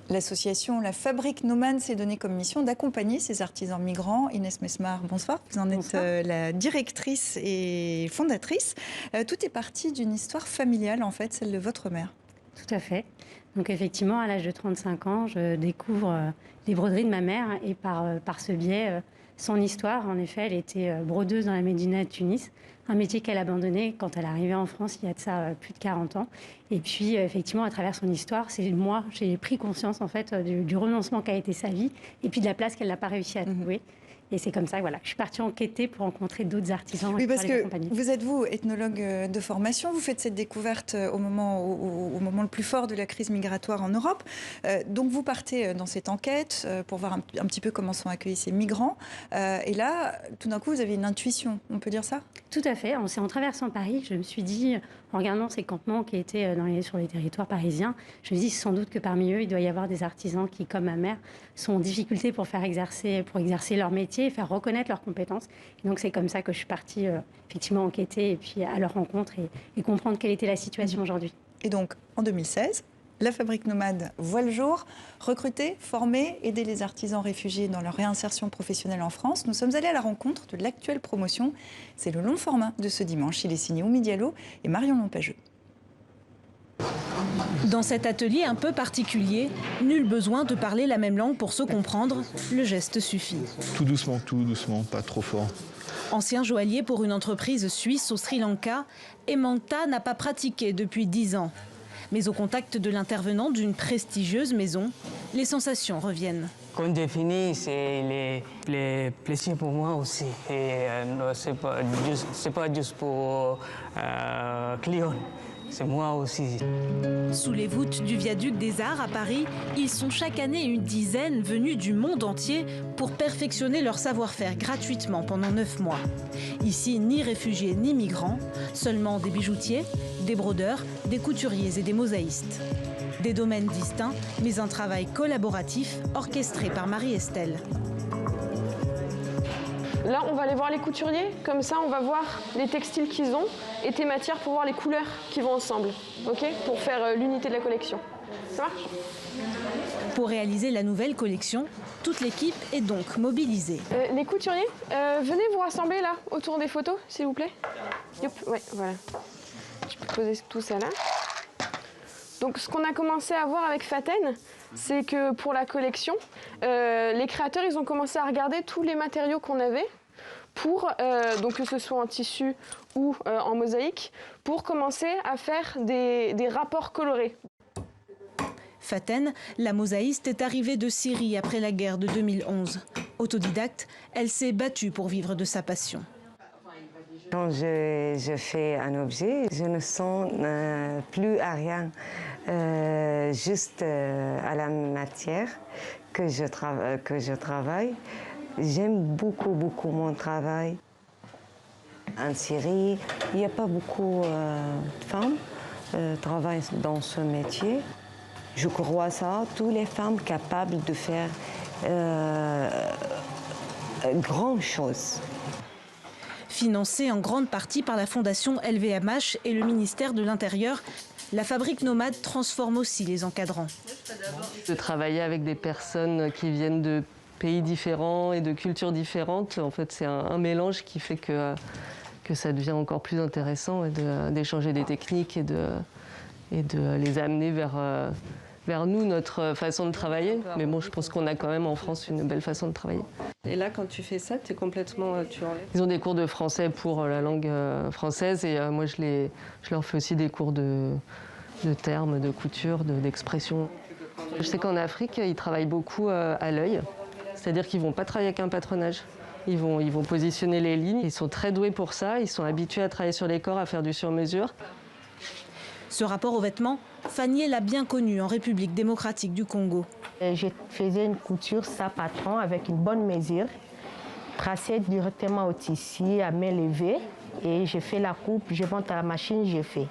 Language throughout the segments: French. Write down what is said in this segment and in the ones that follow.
L'association La Fabrique Nomade s'est donnée comme mission d'accompagner ces artisans migrants. Inès Mesmar, bonsoir. Vous en êtes la directrice et fondatrice. Tout est parti d'une histoire familiale, en fait, celle de votre mère. Tout à fait. Donc effectivement, à l'âge de 35 ans, je découvre les broderies de ma mère et par ce biais, son histoire. En effet, elle était brodeuse dans la Médina de Tunis, un métier qu'elle abandonnait quand elle arrivait en France il y a de ça plus de 40 ans. Et puis effectivement, à travers son histoire, c'est moi, j'ai pris conscience en fait du renoncement qu'a été sa vie et puis de la place qu'elle n'a pas réussi à trouver. Et c'est comme ça voilà, que je suis partie enquêter pour rencontrer d'autres artisans. Oui, parce que vous êtes, vous, ethnologue de formation. Vous faites cette découverte au moment le plus fort de la crise migratoire en Europe. Donc, vous partez dans cette enquête pour voir un petit peu comment sont accueillis ces migrants. Et là, tout d'un coup, vous avez une intuition, on peut dire ça? Tout à fait. En traversant Paris, je me suis dit, en regardant ces campements qui étaient sur les territoires parisiens, je me dis sans doute que parmi eux, il doit y avoir des artisans qui, comme ma mère, sont en difficulté pour exercer leur métier et faire reconnaître leurs compétences. Et donc c'est comme ça que je suis partie effectivement enquêter et puis à leur rencontre et comprendre quelle était la situation aujourd'hui. Et donc en 2016, La Fabrique Nomade voit le jour, recruter, former, aider les artisans réfugiés dans leur réinsertion professionnelle en France. Nous sommes allés à la rencontre de l'actuelle promotion. C'est le long format de ce dimanche. Il est signé Oumi Diallo et Marion Lompageux. Dans cet atelier un peu particulier, nul besoin de parler la même langue pour se comprendre, le geste suffit. Tout doucement, pas trop fort. Ancien joaillier pour une entreprise suisse au Sri Lanka, Emanta n'a pas pratiqué depuis 10 ans. Mais au contact de l'intervenant d'une prestigieuse maison, les sensations reviennent. Comme défini, c'est les plaisirs pour moi aussi. Et c'est pas juste pour clients. C'est moi aussi. Sous les voûtes du viaduc des Arts à Paris, ils sont chaque année une dizaine venus du monde entier pour perfectionner leur savoir-faire gratuitement pendant 9 mois. Ici, ni réfugiés ni migrants, seulement des bijoutiers, des brodeurs, des couturiers et des mosaïstes. Des domaines distincts, mais un travail collaboratif orchestré par Marie-Estelle. Là, on va aller voir les couturiers, comme ça on va voir les textiles qu'ils ont et tes matières pour voir les couleurs qui vont ensemble, ok, pour faire l'unité de la collection. Ça marche? Pour réaliser la nouvelle collection, toute l'équipe est donc mobilisée. Les couturiers, venez vous rassembler là, autour des photos, s'il vous plaît. Yop, ouais, voilà. Tu peux poser tout ça là. Donc ce qu'on a commencé à voir avec Faten, c'est que pour la collection, les créateurs ils ont commencé à regarder tous les matériaux qu'on avait pour, donc que ce soit en tissu ou en mosaïque, pour commencer à faire des rapports colorés. Faten, la mosaïste, est arrivée de Syrie après la guerre de 2011. Autodidacte, elle s'est battue pour vivre de sa passion. Quand je fais un objet, je ne sens plus à rien, juste à la matière que je travaille. J'aime beaucoup mon travail. En Syrie, il n'y a pas beaucoup de femmes qui travaillent dans ce métier. Je crois ça, toutes les femmes capables de faire grandes choses. Financée en grande partie par la fondation LVMH et le ministère de l'Intérieur, la Fabrique Nomade transforme aussi les encadrants. De travailler avec des personnes qui viennent de pays différents et de cultures différentes, en fait, c'est un mélange qui fait que ça devient encore plus intéressant d'échanger des techniques et de les amener vers nous, notre façon de travailler. Mais bon, je pense qu'on a quand même en France une belle façon de travailler. Et là, quand tu fais ça, tu es complètement... Ils ont des cours de français pour la langue française et moi, je leur fais aussi des cours de termes, de couture, d'expression. Je sais qu'en Afrique, ils travaillent beaucoup à l'œil, c'est-à-dire qu'ils ne vont pas travailler avec un patronage. Ils vont positionner les lignes, ils sont très doués pour ça, ils sont habitués à travailler sur les corps, à faire du sur-mesure. Ce rapport aux vêtements, Fanny l'a bien connu en République démocratique du Congo. Je faisais une couture sans patron avec une bonne mesure, tracée directement au tissu à main levée. Et je fais la coupe, je monte à la machine, je fais.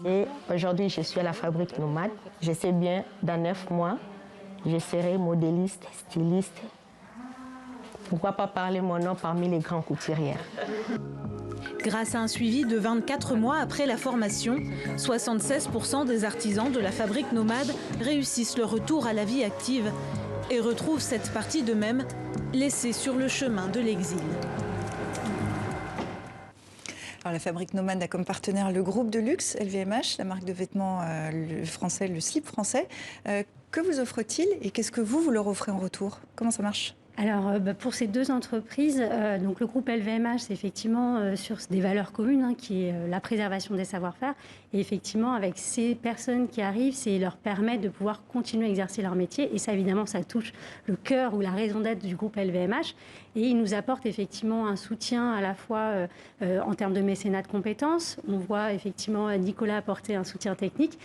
Et aujourd'hui, je suis à la Fabrique Nomade. Je sais bien, dans 9 mois, je serai modéliste, styliste. Pourquoi pas parler mon nom parmi les grands couturières? Grâce à un suivi de 24 mois après la formation, 76% des artisans de la fabrique nomade réussissent le retour à la vie active et retrouvent cette partie d'eux-mêmes laissée sur le chemin de l'exil. Alors, la fabrique nomade a comme partenaire le groupe de luxe LVMH, la marque de vêtements français, le slip français. Que vous offre-t-il et qu'est-ce que vous leur offrez en retour? Comment ça marche? Alors, pour ces deux entreprises, donc le groupe LVMH, c'est effectivement sur des valeurs communes, qui est la préservation des savoir-faire. Et effectivement, avec ces personnes qui arrivent, c'est leur permettre de pouvoir continuer à exercer leur métier. Et ça, évidemment, ça touche le cœur ou la raison d'être du groupe LVMH. Et ils nous apportent effectivement un soutien à la fois en termes de mécénat de compétences. On voit effectivement Nicolas apporter un soutien technique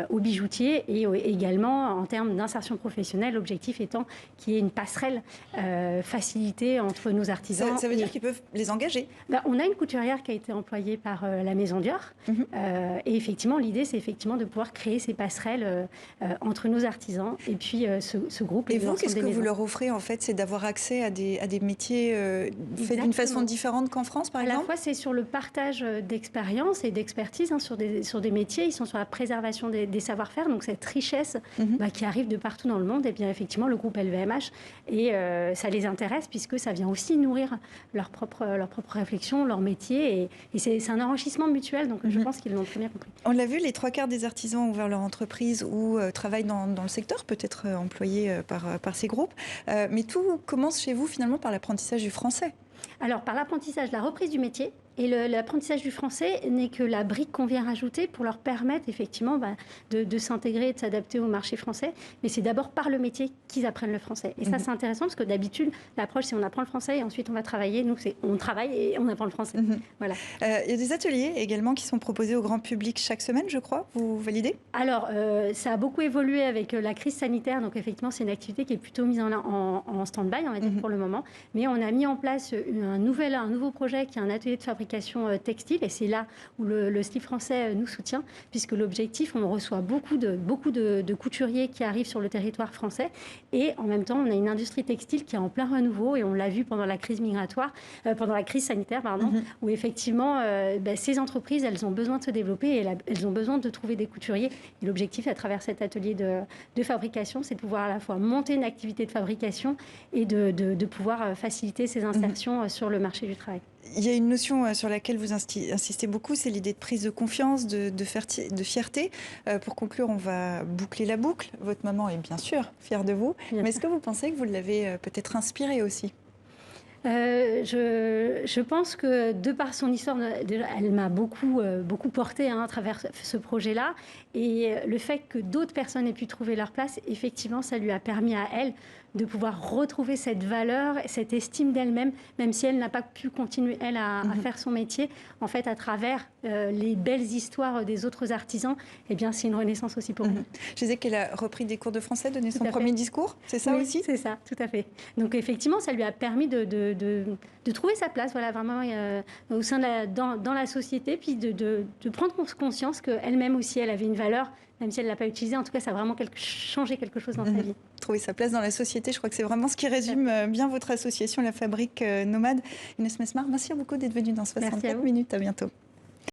aux bijoutiers et également en termes d'insertion professionnelle, l'objectif étant qu'il y ait une passerelle facilitée entre nos artisans. Ça veut dire qu'ils peuvent les engager? On a une couturière qui a été employée par la Maison Dior. Et effectivement, l'idée, c'est effectivement de pouvoir créer ces passerelles entre nos artisans et puis ce groupe. Et vous, qu'est-ce que vous leur offrez en fait? C'est d'avoir accès à des métiers faits d'une façon différente qu'en France, par exemple? À la fois, c'est sur le partage d'expérience et d'expertise sur des métiers. Ils sont sur la préservation des savoir-faire. Donc, cette richesse qui arrive de partout dans le monde, et bien effectivement, le groupe LVMH, et ça les intéresse puisque ça vient aussi nourrir leur propre réflexion, leur métier. Et c'est un enrichissement mutuel. Donc, je pense qu'ils l'ont très bien compris. On l'a vu, les 3/4 des artisans ont ouvert leur entreprise ou travaillent dans le secteur, peut-être employés par ces groupes. Mais tout commence chez vous, finalement, par l'apprentissage du français. Alors, par l'apprentissage, la reprise du métier. Et l'apprentissage du français n'est que la brique qu'on vient rajouter pour leur permettre effectivement de s'intégrer et de s'adapter au marché français. Mais c'est d'abord par le métier qu'ils apprennent le français. Et ça, c'est intéressant parce que d'habitude, l'approche, c'est on apprend le français et ensuite on va travailler. Nous, c'est on travaille et on apprend le français. Voilà. Il y a des ateliers également qui sont proposés au grand public chaque semaine, je crois. Vous validez? Alors, ça a beaucoup évolué avec la crise sanitaire. Donc, effectivement, c'est une activité qui est plutôt mise en stand-by, on va dire, pour le moment. Mais on a mis en place un nouveau projet qui est un atelier de fabrication textile, et c'est là où le slip français nous soutient, puisque l'objectif, on reçoit beaucoup de couturiers qui arrivent sur le territoire français, et en même temps, on a une industrie textile qui est en plein renouveau, et on l'a vu pendant la crise sanitaire, où effectivement, ces entreprises, elles ont besoin de se développer, et elles ont besoin de trouver des couturiers. Et l'objectif, à travers cet atelier de fabrication, c'est de pouvoir à la fois monter une activité de fabrication et de pouvoir faciliter ces insertions sur le marché du travail. Il y a une notion sur laquelle vous insistez beaucoup, c'est l'idée de prise de confiance, de fierté. Pour conclure, on va boucler la boucle. Votre maman est bien sûr fière de vous, mais est-ce que vous pensez que vous l'avez peut-être inspirée aussi? Je pense que de par son histoire, elle m'a beaucoup portée à travers ce projet-là. Et le fait que d'autres personnes aient pu trouver leur place, effectivement, ça lui a permis à elle de pouvoir retrouver cette valeur, cette estime d'elle-même, même si elle n'a pas pu continuer, elle, à faire son métier. En fait, à travers les belles histoires des autres artisans, eh bien, c'est une renaissance aussi pour elle. Je disais qu'elle a repris des cours de français, donné son premier discours, c'est ça aussi? C'est ça, tout à fait. Donc, effectivement, ça lui a permis de trouver sa place, voilà, vraiment au sein dans la société, puis de prendre conscience qu'elle-même aussi, elle avait une valeur, même si elle ne l'a pas utilisée. En tout cas, ça a vraiment changé quelque chose dans sa vie. Trouver sa place dans la société, je crois que c'est vraiment ce qui résume bien votre association, la Fabrique Nomade. Inès Mesmar, merci beaucoup d'être venue dans 64 minutes. À bientôt.